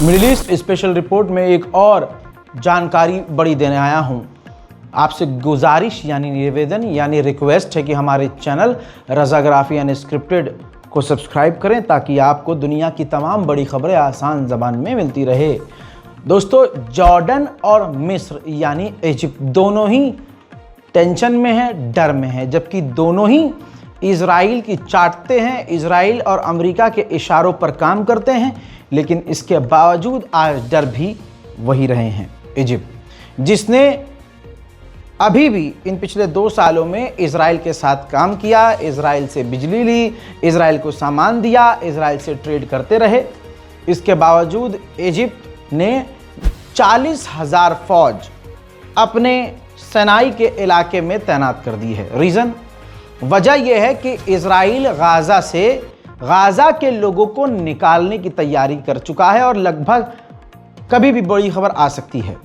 Middle east special report में एक और जानकारी बड़ी देने आया हूं। आपसे गुजारिश यानी निवेदन यानी रिक्वेस्ट है कि हमारे चैनल रज़ाग्राफी अनस्क्रिप्टेड को सब्सक्राइब करें ताकि आपको दुनिया की तमाम बड़ी खबरें आसान ज़बान में मिलती रहे। दोस्तों, जॉर्डन और मिस्र यानी इजिप्ट दोनों ही टेंशन में है, डर में है, जबकि दोनों ही इजराइल की चाटते हैं, इजराइल और अमेरिका के इशारों पर काम करते हैं। लेकिन इसके बावजूद आज डर भी वही रहे हैं। इजिप्ट जिसने अभी भी इन पिछले 2 सालों में इजराइल के साथ काम किया, इजराइल से बिजली ली, इजराइल को सामान दिया, इजराइल से ट्रेड करते रहे, इसके बावजूद इजिप्ट ने 40,000 फौज अपने सनाई के इलाके में तैनात कर दी है। रीज़न, वजह यह है कि इजराइल गाज़ा के लोगों को निकालने की तैयारी कर चुका है और लगभग कभी भी बड़ी खबर आ सकती है।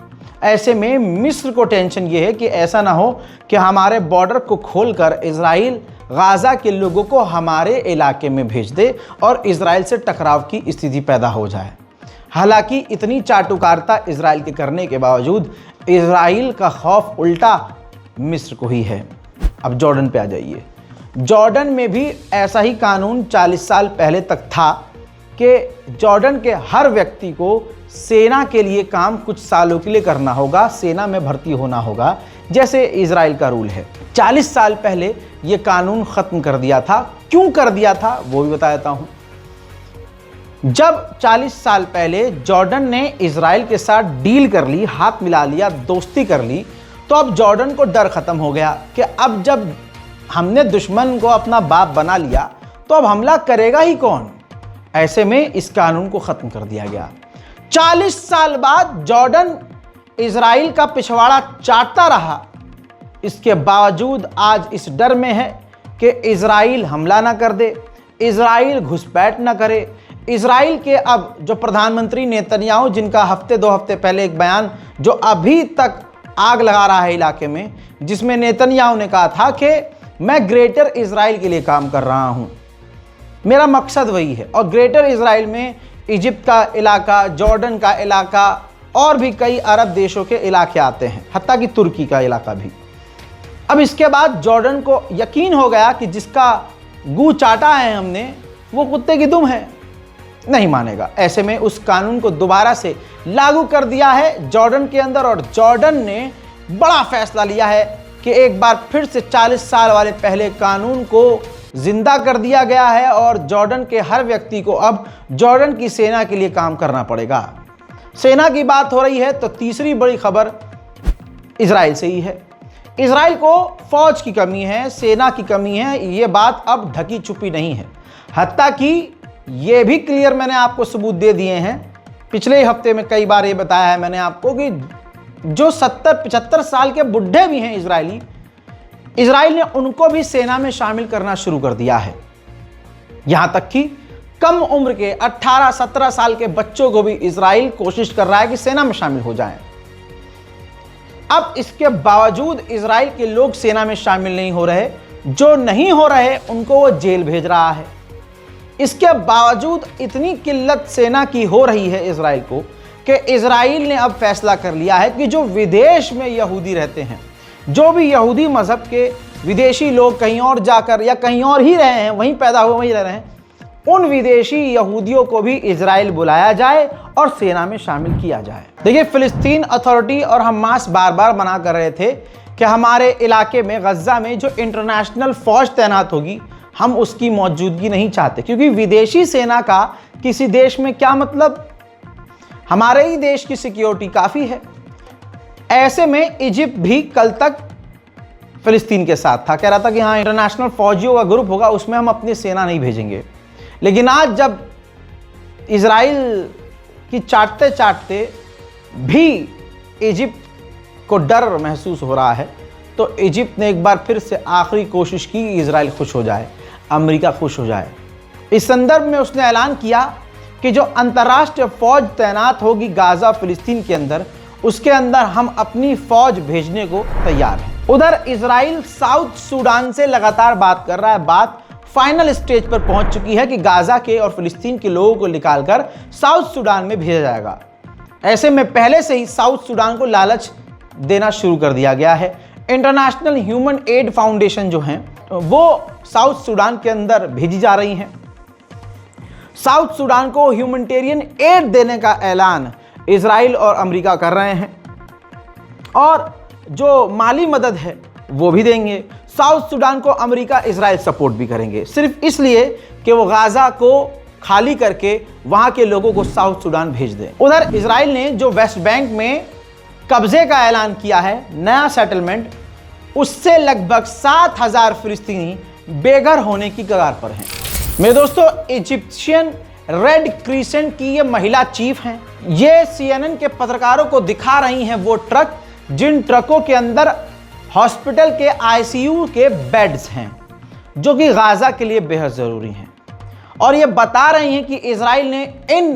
ऐसे में मिस्र को टेंशन ये है कि ऐसा ना हो कि हमारे बॉर्डर को खोलकर इजराइल गाज़ा के लोगों को हमारे इलाके में भेज दे और इजराइल से टकराव की स्थिति पैदा हो जाए। हालांकि इतनी चाटुकारिता इजराइल के करने के बावजूद इजराइल का खौफ उल्टा मिस्र को ही है। अब जॉर्डन पे आ जाइए। जॉर्डन में भी ऐसा ही कानून 40 साल पहले तक था कि जॉर्डन के हर व्यक्ति को सेना के लिए काम कुछ सालों के लिए करना होगा, सेना में भर्ती होना होगा, जैसे इजराइल का रूल है। 40 साल पहले ये कानून ख़त्म कर दिया था। क्यों कर दिया था वो भी बता देता हूँ। जब 40 साल पहले जॉर्डन ने इजराइल के साथ डील कर ली, हाथ मिला लिया, दोस्ती कर ली, तो अब जॉर्डन को डर ख़त्म हो गया कि अब जब हमने दुश्मन को अपना बाप बना लिया तो अब हमला करेगा ही कौन। ऐसे में इस कानून को ख़त्म कर दिया गया। 40 साल बाद जॉर्डन इजराइल का पिछवाड़ा चाटता रहा। इसके बावजूद आज इस डर में है कि इजराइल हमला ना कर दे, इजराइल घुसपैठ ना करे। इजराइल के अब जो प्रधानमंत्री नेतन्याहू, जिनका हफ्ते 2 हफ्ते पहले एक बयान जो अभी तक आग लगा रहा है इलाके में, जिसमें नेतन्याहू ने कहा था कि मैं ग्रेटर इजराइल के लिए काम कर रहा हूं, मेरा मकसद वही है। और ग्रेटर इजराइल में इजिप्ट का इलाका, जॉर्डन का इलाका और भी कई अरब देशों के इलाके आते हैं, हत्ता कि तुर्की का इलाका भी। अब इसके बाद जॉर्डन को यकीन हो गया कि जिसका गू चाटा है हमने वो कुत्ते की दुम है, नहीं मानेगा। ऐसे में उस कानून को दोबारा से लागू कर दिया है जॉर्डन के अंदर और जॉर्डन ने बड़ा फैसला लिया है कि एक बार फिर से 40 साल वाले पहले कानून को जिंदा कर दिया गया है और जॉर्डन के हर व्यक्ति को अब जॉर्डन की सेना के लिए काम करना पड़ेगा। सेना की बात हो रही है तो तीसरी बड़ी खबर इजराइल से ही है। इजराइल को फौज की कमी है, सेना की कमी है, ये बात अब ढकी छुपी नहीं है। हत्ता कि ये भी क्लियर मैंने आपको सबूत दे दिए हैं। पिछले ही हफ्ते में कई बार ये बताया है मैंने आपको कि जो 70-75 साल के बुढ़े भी हैं इजरायली, इजराइल ने उनको भी सेना में शामिल करना शुरू कर दिया है। यहां तक कि कम उम्र के 18-17 साल के बच्चों को भी इजराइल कोशिश कर रहा है कि सेना में शामिल हो जाएं। अब इसके बावजूद इजराइल के लोग सेना में शामिल नहीं हो रहे, जो नहीं हो रहे उनको वो जेल भेज रहा है। इसके बावजूद इतनी किल्लत सेना की हो रही है इजराइल को कि इजराइल ने अब फैसला कर लिया है कि जो विदेश में यहूदी रहते हैं, जो भी यहूदी मज़हब के विदेशी लोग कहीं और जाकर या कहीं और ही रहे हैं, वहीं पैदा हुए वहीं रह रहे हैं, उन विदेशी यहूदियों को भी इजराइल बुलाया जाए और सेना में शामिल किया जाए। देखिए, फ़िलिस्तीन अथॉरिटी और हमास बार बार मना कर रहे थे कि हमारे इलाके में गज़ा में जो इंटरनेशनल फ़ौज तैनात होगी हम उसकी मौजूदगी नहीं चाहते, क्योंकि विदेशी सेना का किसी देश में क्या मतलब, हमारे ही देश की सिक्योरिटी काफ़ी है। ऐसे में इजिप्ट भी कल तक फ़िलिस्तीन के साथ था, कह रहा था कि हाँ इंटरनेशनल फौजियों का ग्रुप होगा उसमें हम अपनी सेना नहीं भेजेंगे। लेकिन आज जब इजराइल की चाटते चाटते भी इजिप्ट को डर महसूस हो रहा है तो इजिप्ट ने एक बार फिर से आखिरी कोशिश की कि इजराइल खुश हो जाए, अमेरिका खुश हो जाए। इस संदर्भ में उसने ऐलान किया कि जो अंतर्राष्ट्रीय फौज तैनात होगी गाज़ा फ़िलिस्तीन के अंदर, उसके अंदर हम अपनी फौज भेजने को तैयार हैं। उधर इजराइल साउथ सूडान से लगातार बात कर रहा है, बात फाइनल स्टेज पर पहुंच चुकी है कि गाजा के और फिलिस्तीन के लोगों को निकालकर साउथ सूडान में भेजा जाएगा। ऐसे में पहले से ही साउथ सूडान को लालच देना शुरू कर दिया गया है। इंटरनेशनल ह्यूमन एड फाउंडेशन जो हैं वो साउथ सूडान के अंदर भेजी जा रही हैं। साउथ सूडान को ह्यूमैनिटेरियन एड देने का ऐलान इजराइल और अमेरिका कर रहे हैं और जो माली मदद है वो भी देंगे। साउथ सूडान को अमेरिका इजराइल सपोर्ट भी करेंगे, सिर्फ इसलिए कि वो गाजा को खाली करके वहां के लोगों को साउथ सूडान भेज दें। उधर इजराइल ने जो वेस्ट बैंक में कब्जे का ऐलान किया है, नया सेटलमेंट, उससे लगभग 7,000 फिलिस्तीनी बेघर होने की कगार पर हैं। मेरे दोस्तों, इजिप्शियन रेड क्रिसेंट की ये महिला चीफ हैं। ये CNN के पत्रकारों को दिखा रही हैं वो ट्रक जिन ट्रकों के अंदर हॉस्पिटल के ICU के बेड्स हैं, जो कि गाजा के लिए बेहद ज़रूरी हैं। और ये बता रही हैं कि इजराइल ने इन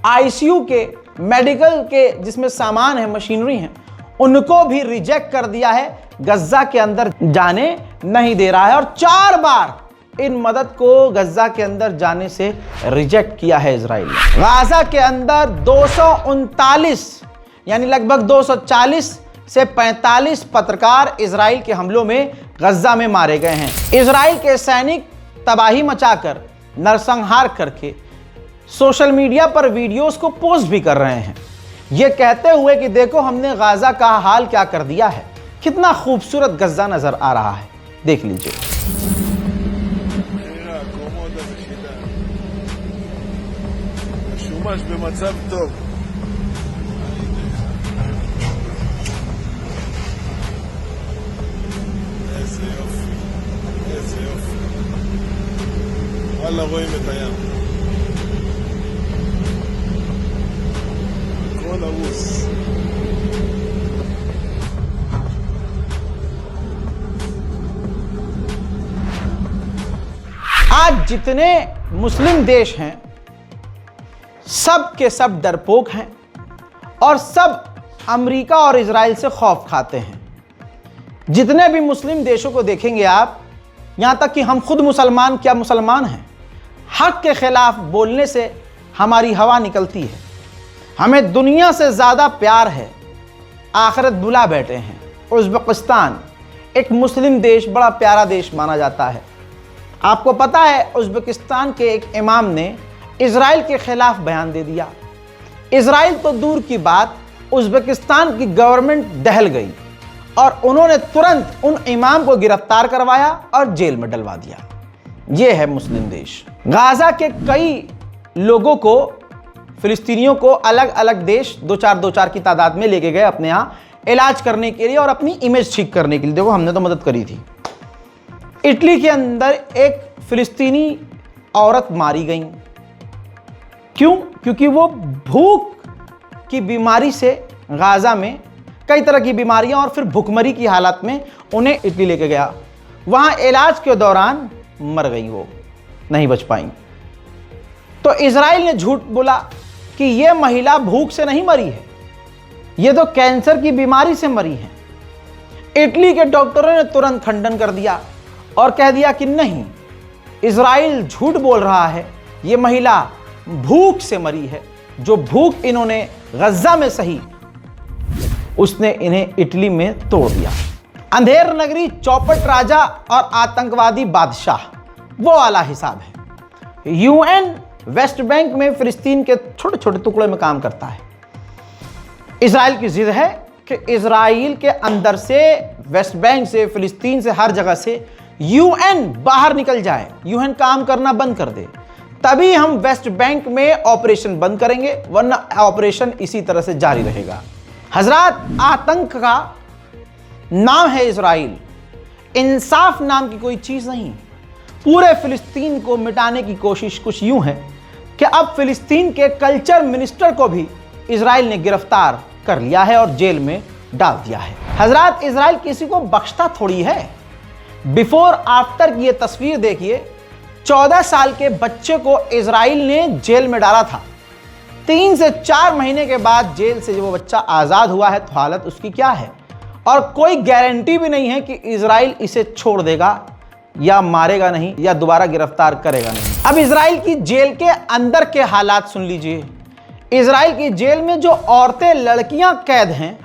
ICU के मेडिकल के जिसमें सामान है, मशीनरी है, उनको भी रिजेक्ट कर दिया है, गज्जा के अंदर जाने नहीं दे रहा है। और 4 बार इन मदद को गज्जा के अंदर जाने से रिजेक्ट किया है इजराइल ने। गाजा के अंदर 239 यानी लगभग 240 से 45 पत्रकार इजराइल के हमलों में गज्जा में मारे गए हैं। इजराइल के सैनिक तबाही मचाकर, नरसंहार करके सोशल मीडिया पर वीडियोस को पोस्ट भी कर रहे हैं, ये कहते हुए कि देखो हमने गाजा का हाल क्या कर दिया है। कितना खूबसूरत गज्जा नजर आ रहा है, देख लीजिए। במצב טוב. איזה יופי, איזה יופי. וואלה, רואים את הים. הכל הרוס. आज जितने मुस्लिम देश हैं सब के सब डरपोक हैं और सब अमेरिका और इजराइल से खौफ खाते हैं। जितने भी मुस्लिम देशों को देखेंगे आप, यहाँ तक कि हम खुद मुसलमान क्या मुसलमान हैं, हक के खिलाफ बोलने से हमारी हवा निकलती है। हमें दुनिया से ज़्यादा प्यार है, आखिरत भुला बैठे हैं। उज़्बेकिस्तान एक मुस्लिम देश, बड़ा प्यारा देश माना जाता है। आपको पता है उज़्बेकिस्तान के एक इमाम ने इजराइल के खिलाफ बयान दे दिया। इजराइल तो दूर की बात, उज़्बेकिस्तान की गवर्नमेंट दहल गई और उन्होंने तुरंत उन इमाम को गिरफ्तार करवाया और जेल में डलवा दिया। यह है मुस्लिम देश। गाजा के कई लोगों को, फिलिस्तीनियों को अलग अलग देश 2-4 की तादाद में लेके गए अपने यहाँ इलाज करने के लिए और अपनी इमेज ठीक करने के लिए। देखो हमने तो मदद करी थी। इटली के अंदर एक फिलिस्तीनी औरत मारी गई। क्यों? क्योंकि वो भूख की बीमारी से, गाजा में कई तरह की बीमारियां और फिर भुखमरी की हालत में उन्हें इटली लेके गया। वहां इलाज के दौरान मर गई, वो नहीं बच पाई। तो इजराइल ने झूठ बोला कि ये महिला भूख से नहीं मरी है, ये तो कैंसर की बीमारी से मरी है। इटली के डॉक्टरों ने तुरंत खंडन कर दिया और कह दिया कि नहीं, इजराइल झूठ बोल रहा है, ये महिला भूख से मरी है। जो भूख इन्होंने गज्जा में सही, उसने इन्हें इटली में तोड़ दिया। अंधेर नगरी, चौपट राजा और आतंकवादी बादशाह, वो वाला हिसाब है। UN वेस्ट बैंक में फिलिस्तीन के छोटे छोटे टुकड़े में काम करता है। इजराइल की जिद है कि इजराइल के अंदर से, वेस्ट बैंक से, फिलिस्तीन से, हर जगह से UN बाहर निकल जाए, UN काम करना बंद कर दे, तभी हम वेस्ट बैंक में ऑपरेशन बंद करेंगे, वरना ऑपरेशन इसी तरह से जारी रहेगा। हजरात, आतंक का नाम है इजराइल, इंसाफ नाम की कोई चीज नहीं। पूरे फिलिस्तीन को मिटाने की कोशिश कुछ यूं है कि अब फिलिस्तीन के कल्चर मिनिस्टर को भी इजराइल ने गिरफ्तार कर लिया है और जेल में डाल दिया है। हजरात, इजराइल किसी को बख्शता थोड़ी है। बिफोर आफ्टर की ये तस्वीर देखिए। 14 साल के बच्चे को इजराइल ने जेल में डाला था। 3 से 4 महीने के बाद जेल से जब वो बच्चा आज़ाद हुआ है तो हालत उसकी क्या है, और कोई गारंटी भी नहीं है कि इजराइल इसे छोड़ देगा या मारेगा नहीं या दोबारा गिरफ्तार करेगा नहीं। अब इजराइल की जेल के अंदर के हालात सुन लीजिए। इजराइल की जेल में जो औरतें लड़कियां कैद हैं,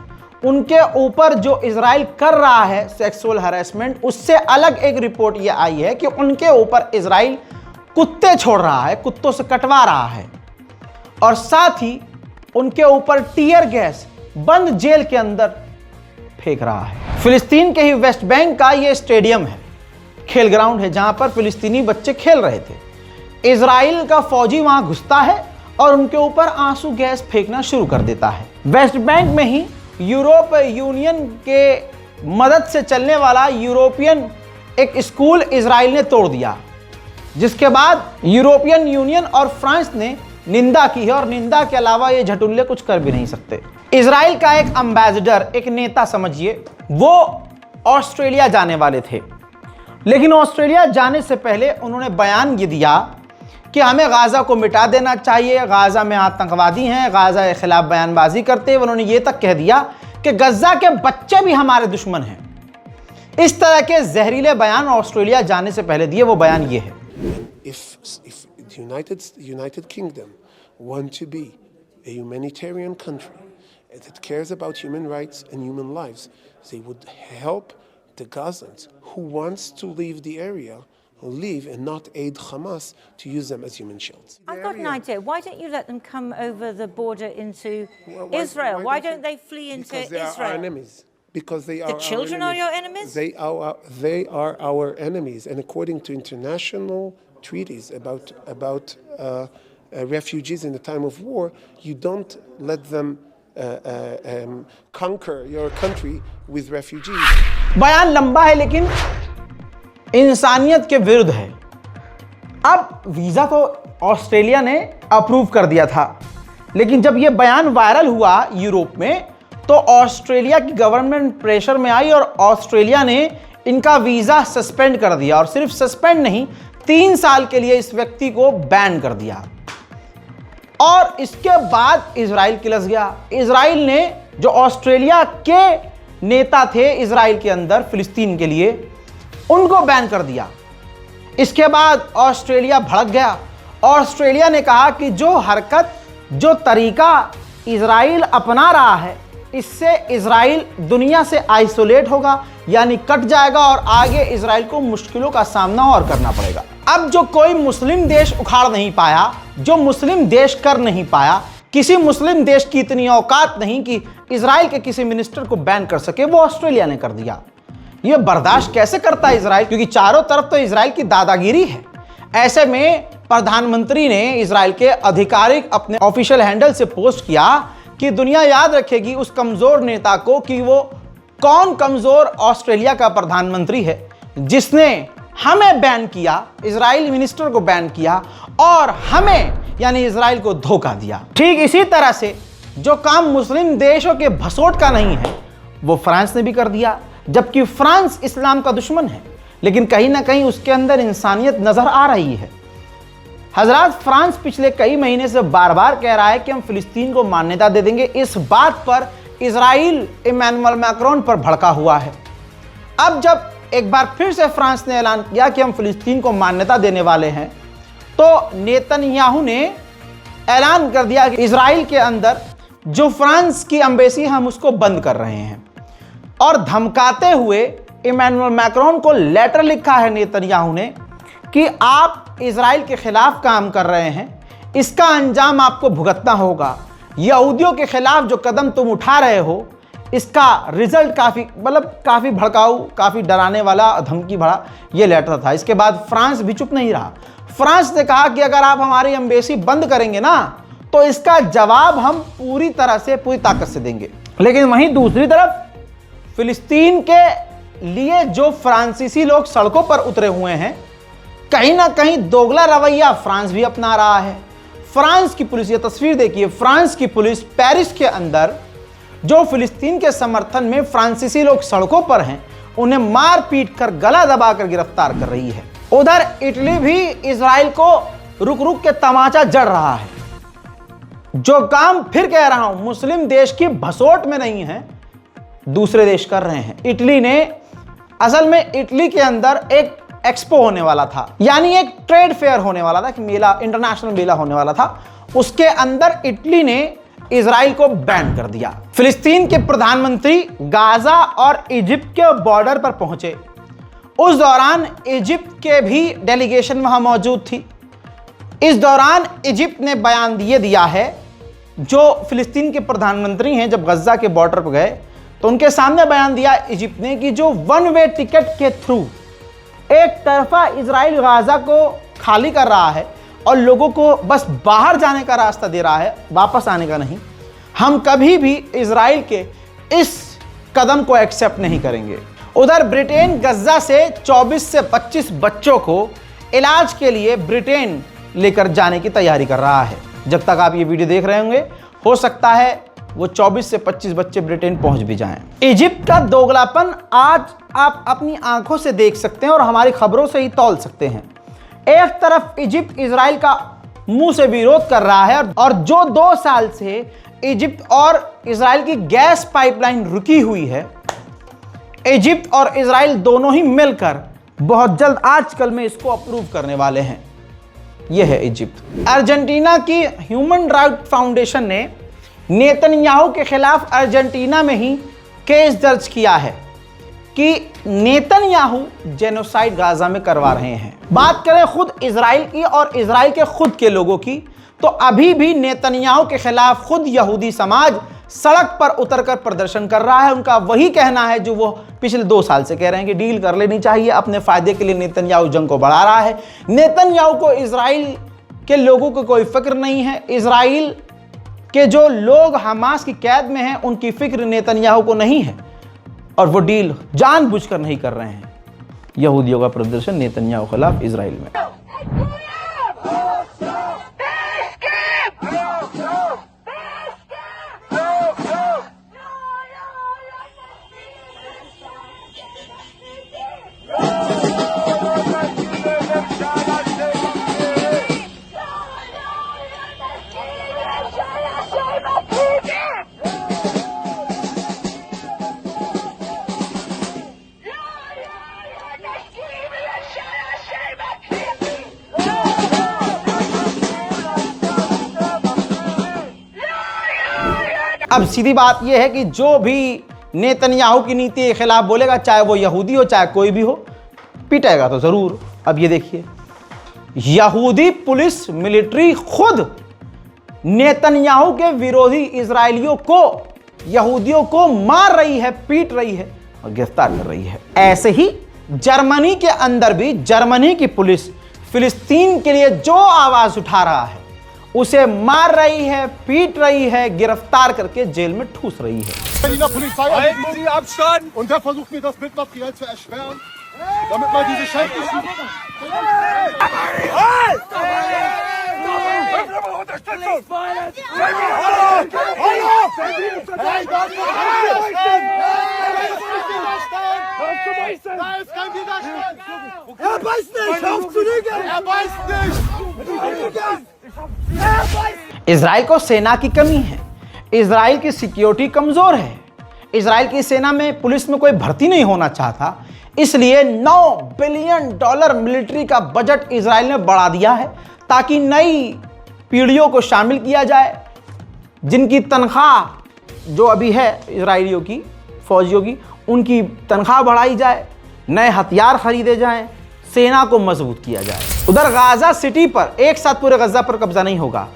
उनके ऊपर जो इजराइल कर रहा है सेक्सुअल हैरेसमेंट, उससे अलग एक रिपोर्ट ये आई है कि उनके ऊपर इजराइल कुत्ते छोड़ रहा है, कुत्तों से कटवा रहा है, और साथ ही उनके ऊपर टीयर गैस बंद जेल के अंदर फेंक रहा है। फिलिस्तीन के ही वेस्ट बैंक का ये स्टेडियम है, खेल ग्राउंड है, जहां पर फिलिस्तीनी बच्चे खेल रहे थे। इजराइल का फौजी वहां घुसता है और उनके ऊपर आंसू गैस फेंकना शुरू कर देता है। वेस्ट बैंक में ही यूरोप यूनियन के मदद से चलने वाला यूरोपियन एक स्कूल इजराइल ने तोड़ दिया, जिसके बाद यूरोपियन यूनियन और फ्रांस ने निंदा की है, और निंदा के अलावा ये झटुल्ले कुछ कर भी नहीं सकते। इजराइल का एक एम्बेसडर, एक नेता समझिए, वो ऑस्ट्रेलिया जाने वाले थे, लेकिन ऑस्ट्रेलिया जाने से पहले उन्होंने बयान ये दिया कि हमें गाजा को मिटा देना चाहिए, गाजा में आतंकवादी हैं, गाजा के खिलाफ बयानबाजी करते हुए उन्होंने ये तक कह दिया कि गजा के बच्चे भी हमारे दुश्मन हैं। इस तरह के जहरीले बयान ऑस्ट्रेलिया जाने से पहले दिए। वो बयान ये है, If the United Kingdom want to be a humanitarian country that cares about human rights and human lives, they would help the Gazans who wants to leave the area leave and not aid Hamas to use them as human shields. I've got an idea. Why don't you let them come over the border into Israel? Why don't they flee into Because they are Israel? our enemies. Because they are The children are your enemies? They are our enemies, and according to international treaties about refugees in the time of war, you don't let them conquer your country with refugees. बयान लंबा है लेकिन इंसानियत के विरुद्ध है। अब visa तो ऑस्ट्रेलिया ने अप्रूव कर दिया था, लेकिन जब यह बयान वायरल हुआ यूरोप में, तो ऑस्ट्रेलिया की गवर्नमेंट प्रेशर में आई और ऑस्ट्रेलिया ने इनका वीजा सस्पेंड कर दिया, और सिर्फ सस्पेंड नहीं, 3 साल के लिए इस व्यक्ति को बैन कर दिया। और इसके बाद इजराइल किलस गया। इजराइल ने, जो ऑस्ट्रेलिया के नेता थे इजराइल के अंदर फिलिस्तीन के लिए, उनको बैन कर दिया। इसके बाद ऑस्ट्रेलिया भड़क गया। ऑस्ट्रेलिया ने कहा कि जो हरकत, जो तरीका इजराइल अपना रहा है, इससे इजराइल दुनिया से आइसोलेट होगा, यानी कट जाएगा, और आगे इजराइल को मुश्किलों का सामना और करना पड़ेगा। अब जो कोई मुस्लिम देश उखाड़ नहीं पाया, जो मुस्लिम देश कर नहीं पाया, किसी मुस्लिम देश की इतनी औकात नहीं कि इजराइल के किसी मिनिस्टर को बैन कर सके, वो ऑस्ट्रेलिया ने कर दिया। ये बर्दाश्त कैसे करता है इजराइल, क्योंकि चारों तरफ तो इजराइल की दादागिरी है। ऐसे में प्रधानमंत्री ने इजराइल के आधिकारिक अपने ऑफिशियल हैंडल से पोस्ट किया कि दुनिया याद रखेगी उस कमजोर नेता को, कि वो कौन कमजोर ऑस्ट्रेलिया का प्रधानमंत्री है जिसने हमें बैन किया, इजराइल मिनिस्टर को बैन किया, और हमें यानी इजराइल को धोखा दिया। ठीक इसी तरह से जो काम मुस्लिम देशों के भसोट का नहीं है, वो फ्रांस ने भी कर दिया, जबकि फ्रांस इस्लाम का दुश्मन है, लेकिन कहीं ना कहीं उसके अंदर इंसानियत नजर आ रही है। हजरात, फ्रांस पिछले कई महीने से बार बार कह रहा है कि हम फिलिस्तीन को मान्यता दे देंगे। इस बात पर इजराइल इमैनुअल मैक्रोन पर भड़का हुआ है। अब जब एक बार फिर से फ्रांस ने ऐलान किया कि हम फिलिस्तीन को मान्यता देने वाले हैं, तो नेतन्याहू ने ऐलान कर दिया कि इजराइल के अंदर जो फ्रांस की एम्बेसी, हम उसको बंद कर रहे हैं, और धमकाते हुए इमैनुअल मैक्रोन को लेटर लिखा है नेतन्याहू ने कि आप इजराइल के खिलाफ काम कर रहे हैं, इसका अंजाम आपको भुगतना होगा। यहूदियों के खिलाफ जो कदम तुम उठा रहे हो, इसका रिजल्ट काफ़ी भड़काऊ, काफ़ी डराने वाला, धमकी भरा ये लेटर था। इसके बाद फ्रांस भी चुप नहीं रहा। फ्रांस ने कहा कि अगर आप हमारी एम्बेसी बंद करेंगे ना, तो इसका जवाब हम पूरी तरह से, पूरी ताकत से देंगे। लेकिन वहीं दूसरी तरफ फिलिस्तीन के लिए जो फ्रांसीसी लोग सड़कों पर उतरे हुए हैं, कहीं ना कहीं दोगला रवैया फ्रांस भी अपना रहा है। फ्रांस की पुलिस, ये तस्वीर देखिए, फ्रांस की पुलिस पेरिस के अंदर जो फिलिस्तीन के समर्थन में फ्रांसीसी लोग सड़कों पर हैं, उन्हें मार पीट कर, गला दबाकर गिरफ्तार कर रही है। उधर इटली भी इजराइल को रुक रुक के तमाचा जड़ रहा है। जो काम, फिर कह रहा हूं, मुस्लिम देश की भसोट में नहीं है, दूसरे देश कर रहे हैं। इटली ने, असल में इटली के अंदर एक एक्सपो होने वाला था, यानी एक ट्रेड फेयर होने वाला था, कि मेला, इंटरनेशनल मेला होने वाला था। उसके अंदर इटली ने इजराइल को बैन कर दिया। फिलिस्तीन के प्रधानमंत्री गाजा और इजिप्ट के बॉर्डर पर पहुंचे। उस दौरान इजिप्ट के भी डेलीगेशन वहां मौजूद थी। इस दौरान इजिप्ट ने बयान दिया है, जो फिलिस्तीन के प्रधानमंत्री हैं, जब गजा के बॉर्डर पर गए तो उनके सामने बयान दिया इजिप्ट ने कि जो वन वे टिकट के थ्रू एक तरफा इजराइल गाजा को खाली कर रहा है और लोगों को बस बाहर जाने का रास्ता दे रहा है, वापस आने का नहीं, हम कभी भी इजराइल के इस कदम को एक्सेप्ट नहीं करेंगे। उधर ब्रिटेन गजा से 24 से 25 बच्चों को इलाज के लिए ब्रिटेन लेकर जाने की तैयारी कर रहा है। जब तक आप ये वीडियो देख रहे होंगे, हो सकता है वो 24 से 25 बच्चे ब्रिटेन पहुंच भी जाएं। इजिप्ट का दोगलापन आज आप अपनी आंखों से देख सकते हैं और हमारी खबरों से ही तौल सकते हैं। एक तरफ इजिप्ट इजराइल का मुंह से विरोध कर रहा है, और जो 2 साल से इजिप्ट और इजराइल की गैस पाइपलाइन रुकी हुई है, इजिप्ट और इजराइल दोनों ही मिलकर बहुत जल्द आजकल में इसको अप्रूव करने वाले हैं। यह है इजिप्ट। अर्जेंटीना की ह्यूमन राइट फाउंडेशन ने नेतन्याहू के खिलाफ अर्जेंटीना में ही केस दर्ज किया है कि नेतन्याहू जेनोसाइड गाजा में करवा रहे हैं। बात करें खुद इजराइल की और इजराइल के खुद के लोगों की, तो अभी भी नेतन्याहू के खिलाफ खुद यहूदी समाज सड़क पर उतरकर प्रदर्शन कर रहा है। उनका वही कहना है जो वो पिछले 2 साल से कह रहे हैं कि डील कर लेनी चाहिए, अपने फायदे के लिए नेतन्याहू जंग को बढ़ा रहा है। नेतन्याहू को इजराइल के लोगों को कोई फिक्र नहीं है। इजराइल के जो लोग हमास की कैद में हैं, उनकी फिक्र नेतन्याहू को नहीं है, और वो डील जानबूझकर नहीं कर रहे हैं। यहूदियों का प्रदर्शन नेतन्याहू के खिलाफ इजराइल में। अब सीधी बात यह है कि जो भी नेतन्याहू की नीति के खिलाफ बोलेगा, चाहे वो यहूदी हो चाहे कोई भी हो, पीटेगा तो जरूर। अब ये देखिए, यहूदी पुलिस मिलिट्री खुद नेतन्याहू के विरोधी इजरायलियों को, यहूदियों को मार रही है, पीट रही है और गिरफ्तार कर रही है। ऐसे ही जर्मनी के अंदर भी जर्मनी की पुलिस फिलिस्तीन के लिए जो आवाज उठा रहा है, उसे मार रही है, पीट रही है, गिरफ्तार करके जेल में ठूस रही है। Berliner Polizei Halten Sie Abstand! und der versucht mir das Bildmaterial zu erschweren, damit man diese schändlichen... Unterstützung! Hey, da ist kein Widerstand! Er beißt nicht! Hör auf zu lügen! Er beißt nicht! Israel को सेना की कमी है, Israel की security कमजोर है, Israel की सेना में, पुलिस में कोई भर्ती नहीं होना चाहता, इसलिए $9 बिलियन मिलिट्री का बजट इजराइल ने बढ़ा दिया है ताकि नई पीढ़ियों को शामिल किया जाए, जिनकी तनख्वाह जो अभी है इजरायलियों की, फौजियों की, उनकी तनख्वाह बढ़ाई जाए, नए हथियार खरीदे जाएं, सेना को मजबूत किया जाए। उधर गाजा सिटी पर एक साथ पूरे गजा पर कब्जा नहीं होगा,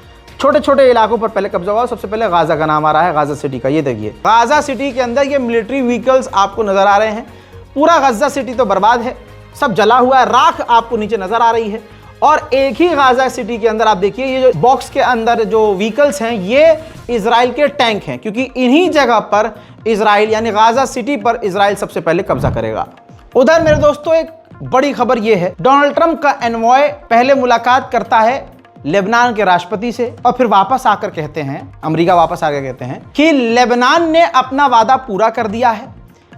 छोटे छोटे इलाकों पर पहले कब्जा हुआ। सबसे पहले गाजा का नाम आ रहा है, गाजा सिटी का। ये देखिए, गाजा सिटी के अंदर ये मिलिट्री व्हीकल्स आपको नजर आ रहे हैं। पूरा गाजा सिटी तो बर्बाद है, सब जला हुआ है, राख आपको नीचे नजर आ रही है। और एक ही गाजा सिटी के अंदर आप देखिए, ये जो बॉक्स के अंदर जो व्हीकल्स हैं, ये इजराइल के टैंक हैं, क्योंकि इन्हीं जगह पर इजराइल यानी गाजा सिटी पर इजराइल सबसे पहले कब्जा करेगा। उधर मेरे दोस्तों एक बड़ी खबर यह है, डोनाल्ड ट्रंप का एनवॉय पहले मुलाकात करता है लेबनान के राष्ट्रपति से और फिर वापस आकर कहते हैं, अमेरिका वापस आकर कहते हैं कि लेबनान ने अपना वादा पूरा कर दिया है।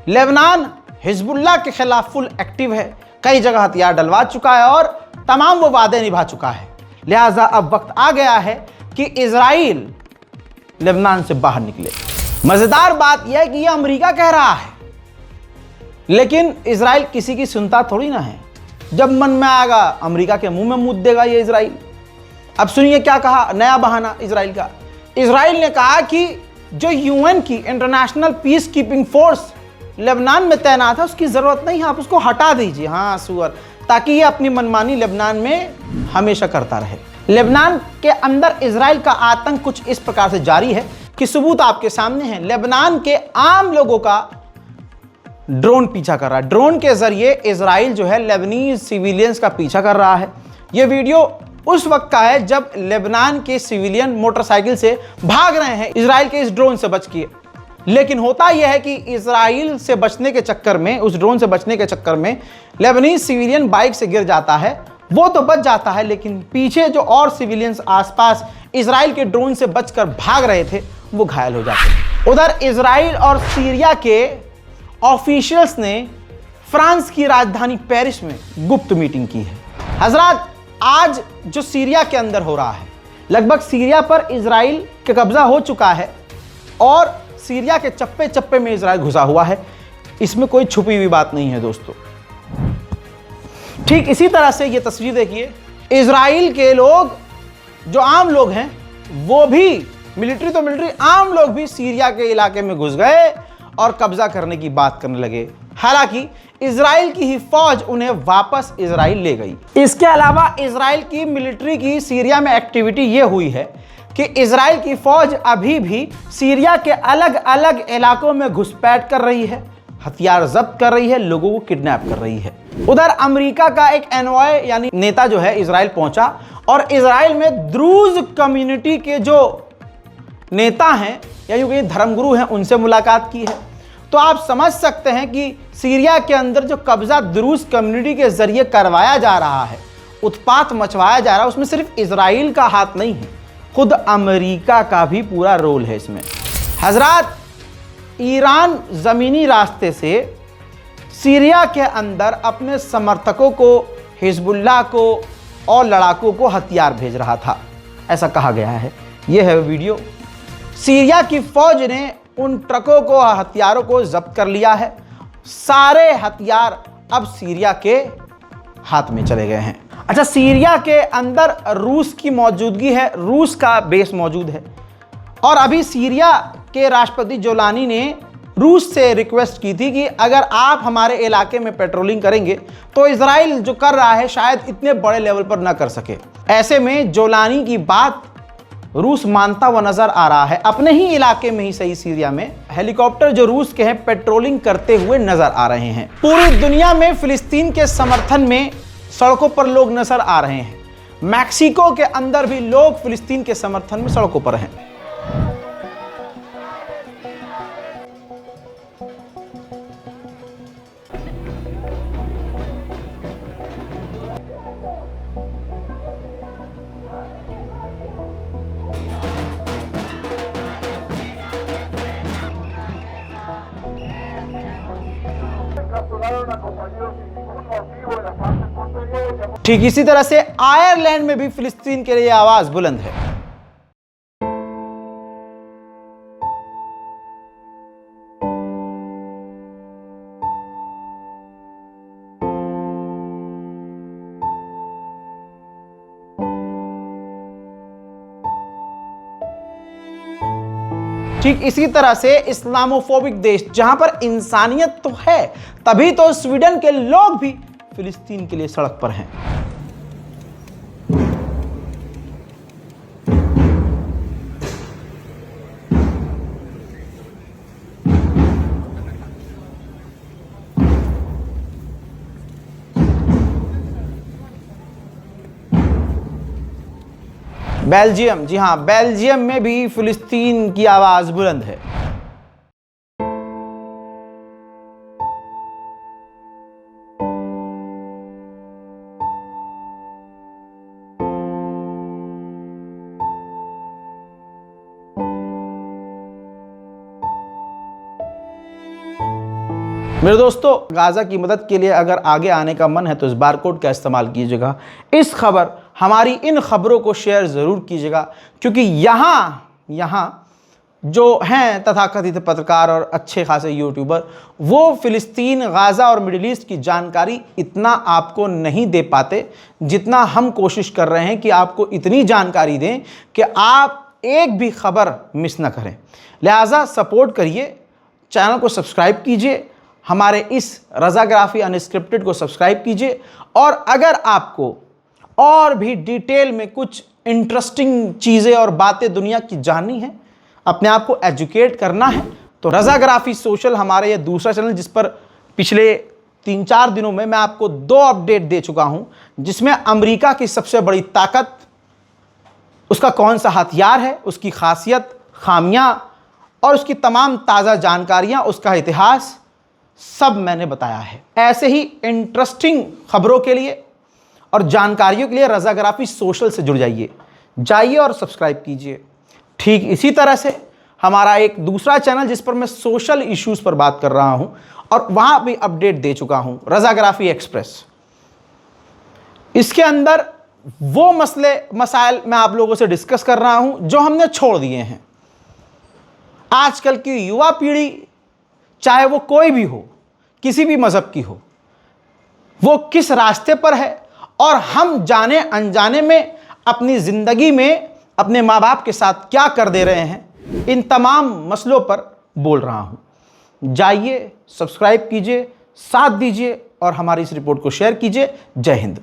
लेबनान हिजबुल्लाह के खिलाफ फुल एक्टिव है, कई जगह हथियार डलवा चुका है और तमाम वो वादे निभा चुका है। लिहाजा अब वक्त आ गया है कि इजराइल लेबनान से बाहर निकले। मजेदार बात यह है कि यह अमेरिका कह रहा है, लेकिन इजराइल किसी की सुनता थोड़ी ना है। जब मन में आएगा अमेरिका के मुंह में मूत देगा ये इजराइल। अब सुनिए क्या कहा, नया बहाना इजराइल का। इजराइल ने कहा कि जो यूएन की international peace keeping force Lebanon में तैनात है उसकी जरूरत नहीं है, आप उसको हटा दीजिए। हाँ सुअर, ताकि ये अपनी मनमानी लेबनान में हमेशा करता रहे। लेबनान के अंदर इजराइल का आतंक कुछ इस प्रकार से जारी है कि सबूत आपके सामने है। लेबनान के आम लोगों का ड्रोन पीछा कर रहा है। ड्रोन के जरिए इजराइल जो है लेबनीज सिविलियंस का पीछा कर रहा है। यह वीडियो उस वक्त का है जब लेबनान के सिविलियन मोटरसाइकिल से भाग रहे हैं इजराइल के इस ड्रोन से बच के। लेकिन होता यह है कि इजराइल से बचने के चक्कर में, उस ड्रोन से बचने के चक्कर में लेबनीज सिविलियन बाइक से गिर जाता है। वो तो बच जाता है, लेकिन पीछे जो और सिविलियंस आसपास इजराइल के ड्रोन से बचकर भाग रहे थे वो घायल हो जाते हैं। उधर इजराइल और सीरिया के ऑफिशियल्स ने फ्रांस की राजधानी पेरिस में गुप्त मीटिंग की है। हजरात, आज जो सीरिया के अंदर हो रहा है, लगभग सीरिया पर इजराइल का कब्जा हो चुका है और सीरिया के चप्पे चप्पे में इजराइल घुसा हुआ है। इसमें कोई छुपी हुई बात नहीं है दोस्तों। ठीक इसी तरह से ये तस्वीर देखिए, इजराइल के लोग जो आम लोग हैं वो भी, मिलिट्री तो मिलिट्री, आम लोग भी सीरिया के इलाके में घुस गए और कब्जा करने की बात करने लगे। हालांकि इजराइल की ही फौज उन्हें वापस इजराइल ले गई। इसके अलावा इजराइल की मिलिट्री की सीरिया में एक्टिविटी ये हुई है कि इजराइल की फौज अभी भी सीरिया के अलग अलग इलाकों में घुसपैठ कर रही है, हथियार जब्त कर रही है, लोगों को किडनैप कर रही है। उधर अमेरिका का एक एनवॉय यानी नेता जो है इजराइल पहुंचा और इजराइल में द्रूज कम्युनिटी के जो नेता हैं या यूं कहीं धर्मगुरु हैं उनसे मुलाकात की है। तो आप समझ सकते हैं कि सीरिया के अंदर जो कब्जा द्रूज कम्युनिटी के जरिए करवाया जा रहा है, उत्पात मचवाया जा रहा है, उसमें सिर्फ इजराइल का हाथ नहीं है, खुद अमेरिका का भी पूरा रोल है इसमें। हजरात, ईरान जमीनी रास्ते से सीरिया के अंदर अपने समर्थकों को, हिजबुल्लाह को और लड़ाकों को हथियार भेज रहा था, ऐसा कहा गया है। यह है वीडियो। सीरिया की फौज ने उन ट्रकों को, हथियारों को जब्त कर लिया है। सारे हथियार अब सीरिया के हाथ में चले गए हैं। अच्छा, सीरिया के अंदर रूस की मौजूदगी है, रूस का बेस मौजूद है और अभी सीरिया के राष्ट्रपति जोलानी ने रूस से रिक्वेस्ट की थी कि अगर आप हमारे इलाके में पेट्रोलिंग करेंगे तो इजराइल जो कर रहा है शायद इतने बड़े लेवल पर ना कर सके। ऐसे में जोलानी की बात रूस मानता हुआ नजर आ रहा है। अपने ही इलाके में ही सही, सीरिया में हेलीकॉप्टर जो रूस के हैं पेट्रोलिंग करते हुए नजर आ रहे हैं। पूरी दुनिया में फिलिस्तीन के समर्थन में सड़कों पर लोग नजर आ रहे हैं। मैक्सिको के अंदर भी लोग फिलिस्तीन के समर्थन में सड़कों पर हैं। ठीक इसी तरह से आयरलैंड में भी फिलिस्तीन के लिए आवाज बुलंद है। ठीक इसी तरह से इस्लामोफोबिक देश जहां पर इंसानियत तो है, तभी तो स्वीडन के लोग भी फिलिस्तीन के लिए सड़क पर हैं। बेल्जियम, जी हां, बेल्जियम में भी फिलिस्तीन की आवाज बुलंद है। मेरे दोस्तों, गाजा की मदद के लिए अगर आगे आने का मन है तो इस बारकोड का इस्तेमाल कीजिएगा। इस खबर, हमारी इन खबरों को शेयर ज़रूर कीजिएगा, क्योंकि यहाँ जो हैं तथाकथित पत्रकार और अच्छे खासे यूट्यूबर, वो फ़िलिस्तीन, गाज़ा और मिडिल ईस्ट की जानकारी इतना आपको नहीं दे पाते जितना हम कोशिश कर रहे हैं कि आपको इतनी जानकारी दें कि आप एक भी खबर मिस ना करें। लिहाजा सपोर्ट करिए, चैनल को सब्सक्राइब कीजिए, हमारे इस रज़ाग्राफ़ी अनस्क्रिप्टेड को सब्सक्राइब कीजिए। और अगर आपको और भी डिटेल में कुछ इंटरेस्टिंग चीज़ें और बातें दुनिया की जाननी है, अपने आप को एजुकेट करना है, तो रज़ाग्राफ़ी सोशल हमारा ये दूसरा चैनल, जिस पर पिछले 3-4 दिनों में मैं आपको 2 अपडेट दे चुका हूं, जिसमें अमेरिका की सबसे बड़ी ताकत, उसका कौन सा हथियार है, उसकी खासियत, खामियां और उसकी तमाम ताज़ा जानकारियां, उसका इतिहास, सब मैंने बताया है। ऐसे ही इंटरेस्टिंग खबरों के लिए और जानकारियों के लिए रज़ाग्राफ़ी सोशल से जुड़ जाइए और सब्सक्राइब कीजिए। ठीक इसी तरह से हमारा एक दूसरा चैनल, जिस पर मैं सोशल इश्यूज़ पर बात कर रहा हूं और वहां भी अपडेट दे चुका हूं, रज़ाग्राफ़ी एक्सप्रेस। इसके अंदर वो मसाइल मैं आप लोगों से डिस्कस कर रहा हूं जो हमने छोड़ दिए हैं। आजकल की युवा पीढ़ी, चाहे वो कोई भी हो, किसी भी मज़हब की हो, वो किस रास्ते पर है और हम जाने अनजाने में अपनी ज़िंदगी में अपने माँ बाप के साथ क्या कर दे रहे हैं, इन तमाम मसलों पर बोल रहा हूँ। जाइए, सब्सक्राइब कीजिए, साथ दीजिए और हमारी इस रिपोर्ट को शेयर कीजिए। जय हिंद।